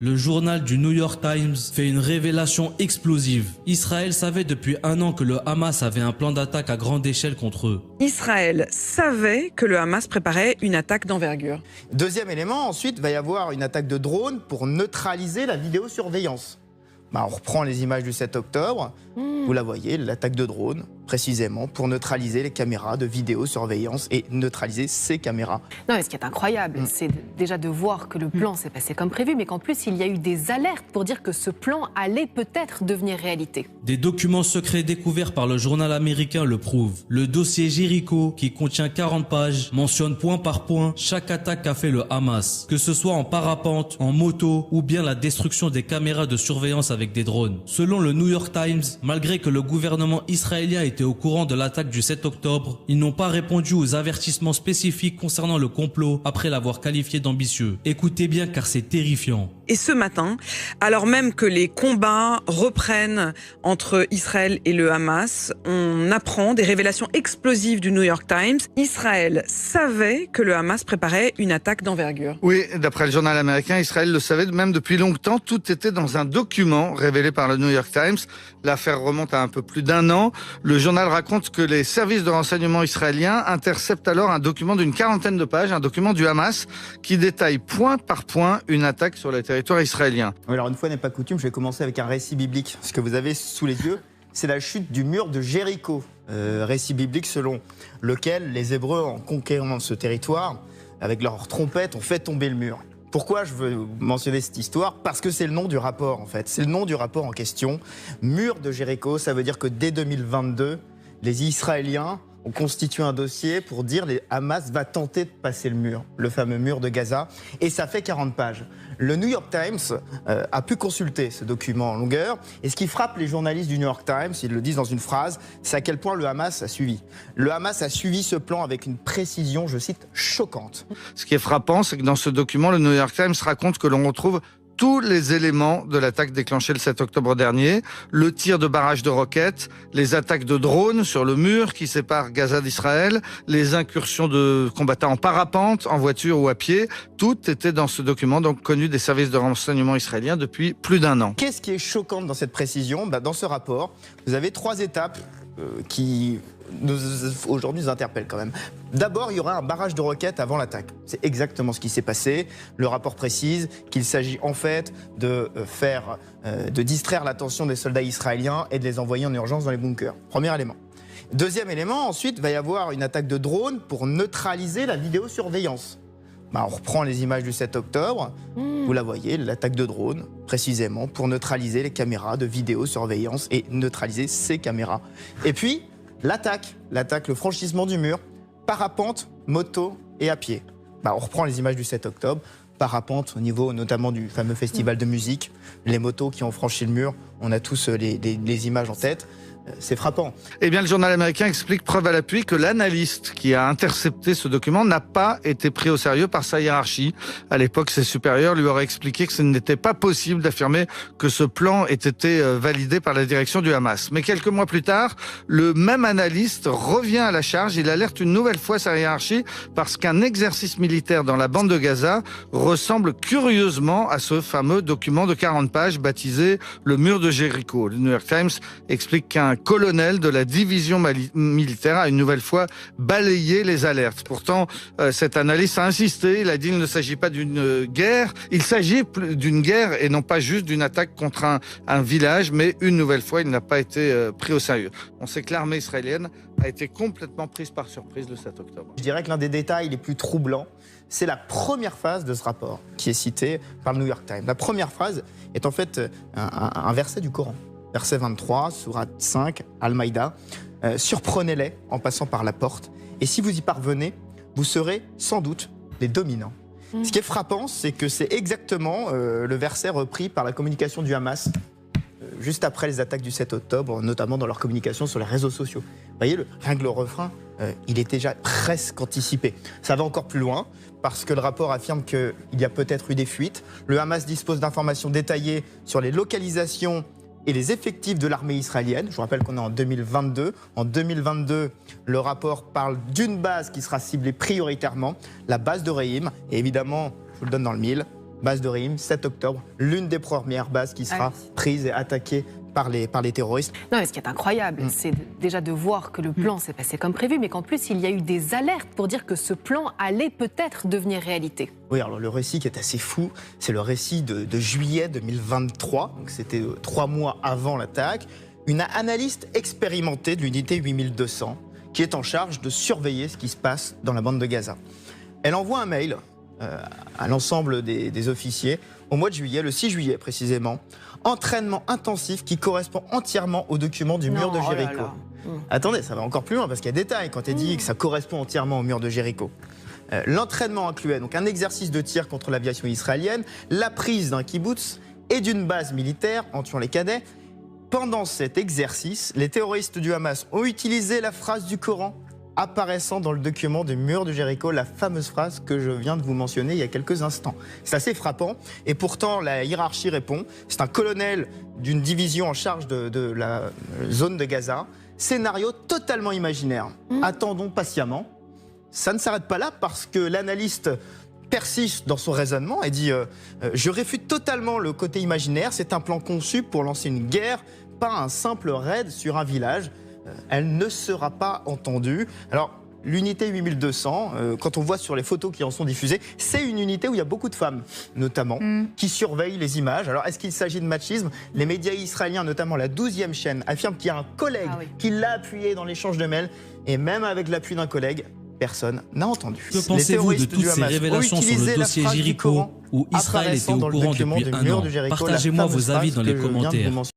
Le journal du New York Times fait une révélation explosive. Israël savait depuis un an que le Hamas avait un plan d'attaque à grande échelle contre eux. Israël savait que le Hamas préparait une attaque d'envergure. Deuxième élément, ensuite, il va y avoir une attaque de drone pour neutraliser la vidéosurveillance. On reprend les images du 7 octobre. Vous la voyez, l'attaque de drone, précisément, pour neutraliser les caméras de vidéosurveillance et neutraliser ces caméras. Non, mais ce qui est incroyable, c'est déjà de voir que le plan s'est passé comme prévu, mais qu'en plus, il y a eu des alertes pour dire que ce plan allait peut-être devenir réalité. Des documents secrets découverts par le journal américain le prouvent. Le dossier Jericho, qui contient 40 pages, mentionne point par point chaque attaque qu'a fait le Hamas, que ce soit en parapente, en moto ou bien la destruction des caméras de surveillance avec des drones. Selon le New York Times, malgré que le gouvernement israélien était au courant de l'attaque du 7 octobre, ils n'ont pas répondu aux avertissements spécifiques concernant le complot après l'avoir qualifié d'ambitieux. Écoutez bien car c'est terrifiant. Et ce matin, alors même que les combats reprennent entre Israël et le Hamas, on apprend des révélations explosives du New York Times. Israël savait que le Hamas préparait une attaque d'envergure. Oui, d'après le journal américain, Israël le savait même depuis longtemps. Tout était dans un document révélé par le New York Times. L'affaire remonte à un peu plus d'un an. Le journal raconte que les services de renseignement israéliens interceptent alors un document d'une 40aine de pages, un document du Hamas, qui détaille point par point une attaque sur le territoire israélien. Alors une fois n'est pas coutume, je vais commencer avec un récit biblique. Ce que vous avez sous les yeux, c'est la chute du mur de Jéricho. Récit biblique selon lequel les Hébreux, en conquérant ce territoire, avec leurs trompettes, ont fait tomber le mur. Pourquoi je veux mentionner cette histoire? Parce que c'est le nom du rapport, en fait. C'est le nom du rapport en question. Mur de Jéricho, ça veut dire que dès 2022, les Israéliens ont constitué un dossier pour dire que Hamas va tenter de passer le mur, le fameux mur de Gaza, et ça fait 40 pages. Le New York Times a pu consulter ce document en longueur, et ce qui frappe les journalistes du New York Times, ils le disent dans une phrase, c'est à quel point le Hamas a suivi. Le Hamas a suivi ce plan avec une précision, je cite, choquante. Ce qui est frappant, c'est que dans ce document, le New York Times raconte que l'on retrouve tous les éléments de l'attaque déclenchée le 7 octobre dernier, le tir de barrages de roquettes, les attaques de drones sur le mur qui sépare Gaza d'Israël, les incursions de combattants en parapente, en voiture ou à pied, tout était dans ce document donc connu des services de renseignement israéliens depuis plus d'un an. Qu'est-ce qui est choquant dans cette précision? Dans ce rapport, vous avez 3 étapes qui aujourd'hui nous interpellent quand même. D'abord, il y aura un barrage de roquettes avant l'attaque. C'est exactement ce qui s'est passé. Le rapport précise qu'il s'agit en fait de distraire l'attention des soldats israéliens et de les envoyer en urgence dans les bunkers. Premier élément. Deuxième élément, ensuite, il va y avoir une attaque de drone pour neutraliser la vidéosurveillance. On reprend les images du 7 octobre. Vous la voyez, l'attaque de drone, précisément, pour neutraliser les caméras de vidéosurveillance et neutraliser ces caméras. Et puis, l'attaque, le franchissement du mur, parapente, moto et à pied. On reprend les images du 7 octobre, parapente au niveau notamment du fameux festival de musique, les motos qui ont franchi le mur, on a tous les images en tête. C'est frappant. Eh bien, le journal américain explique, preuve à l'appui, que l'analyste qui a intercepté ce document n'a pas été pris au sérieux par sa hiérarchie. À l'époque, ses supérieurs lui auraient expliqué que ce n'était pas possible d'affirmer que ce plan ait été validé par la direction du Hamas. Mais quelques mois plus tard, le même analyste revient à la charge. Il alerte une nouvelle fois sa hiérarchie parce qu'un exercice militaire dans la bande de Gaza ressemble curieusement à ce fameux document de 40 pages baptisé le mur de Jéricho. Le New York Times explique qu'un colonel de la division militaire a une nouvelle fois balayé les alertes. Pourtant, cet analyste a insisté. Il a dit qu'il ne s'agit pas d'une guerre. Il s'agit d'une guerre et non pas juste d'une attaque contre un village. Mais une nouvelle fois, il n'a pas été pris au sérieux. On sait que l'armée israélienne a été complètement prise par surprise le 7 octobre. Je dirais que l'un des détails les plus troublants, c'est la première phrase de ce rapport qui est cité par le New York Times. La première phrase est en fait un verset du Coran. Verset 23, sourate 5, Al-Maïda. Surprenez-les en passant par la porte. Et si vous y parvenez, vous serez sans doute les dominants. Ce qui est frappant, c'est que c'est exactement le verset repris par la communication du Hamas juste après les attaques du 7 octobre, notamment dans leur communication sur les réseaux sociaux. Vous voyez, rien que le refrain, il est déjà presque anticipé. Ça va encore plus loin, parce que le rapport affirme qu'il y a peut-être eu des fuites. Le Hamas dispose d'informations détaillées sur les localisations et les effectifs de l'armée israélienne. Je vous rappelle qu'on est en 2022. En 2022, le rapport parle d'une base qui sera ciblée prioritairement, la base de Reim. Et évidemment, je vous le donne dans le mille, base de Reim, 7 octobre, l'une des premières bases qui sera prise et attaquée par les terroristes. Non, mais ce qui est incroyable, c'est déjà de voir que le plan s'est passé comme prévu, mais qu'en plus, il y a eu des alertes pour dire que ce plan allait peut-être devenir réalité. Oui, alors le récit qui est assez fou, c'est le récit de juillet 2023, donc c'était 3 mois avant l'attaque. Une analyste expérimentée de l'unité 8200 qui est en charge de surveiller ce qui se passe dans la bande de Gaza. Elle envoie un mail à l'ensemble des officiers au mois de juillet, le 6 juillet précisément. Entraînement intensif qui correspond entièrement au document du mur de Jéricho. Attendez, ça va encore plus loin parce qu'il y a des détails quand elle dit que ça correspond entièrement au mur de Jéricho. L'entraînement incluait donc un exercice de tir contre l'aviation israélienne, la prise d'un kibbutz et d'une base militaire en tuant les cadets. Pendant cet exercice, les terroristes du Hamas ont utilisé la phrase du Coran apparaissant dans le document du mur de Jéricho, la fameuse phrase que je viens de vous mentionner il y a quelques instants. C'est assez frappant et pourtant la hiérarchie répond. C'est un colonel d'une division en charge de la zone de Gaza. Scénario totalement imaginaire. Attendons patiemment. Ça ne s'arrête pas là parce que l'analyste persiste dans son raisonnement et dit je réfute totalement le côté imaginaire. C'est un plan conçu pour lancer une guerre, pas un simple raid sur un village. Elle ne sera pas entendue. Alors, l'unité 8200, quand on voit sur les photos qui en sont diffusées, c'est une unité où il y a beaucoup de femmes, notamment, qui surveillent les images. Alors, est-ce qu'il s'agit de machisme? Les médias israéliens, notamment la 12e chaîne, affirment qu'il y a un collègue qui l'a appuyé dans l'échange de mails. Et même avec l'appui d'un collègue, personne n'a entendu. Que pensez-vous de toutes ces révélations sur le dossier Jéricho où Israël était au courant depuis un an? Partagez-moi vos avis dans les commentaires.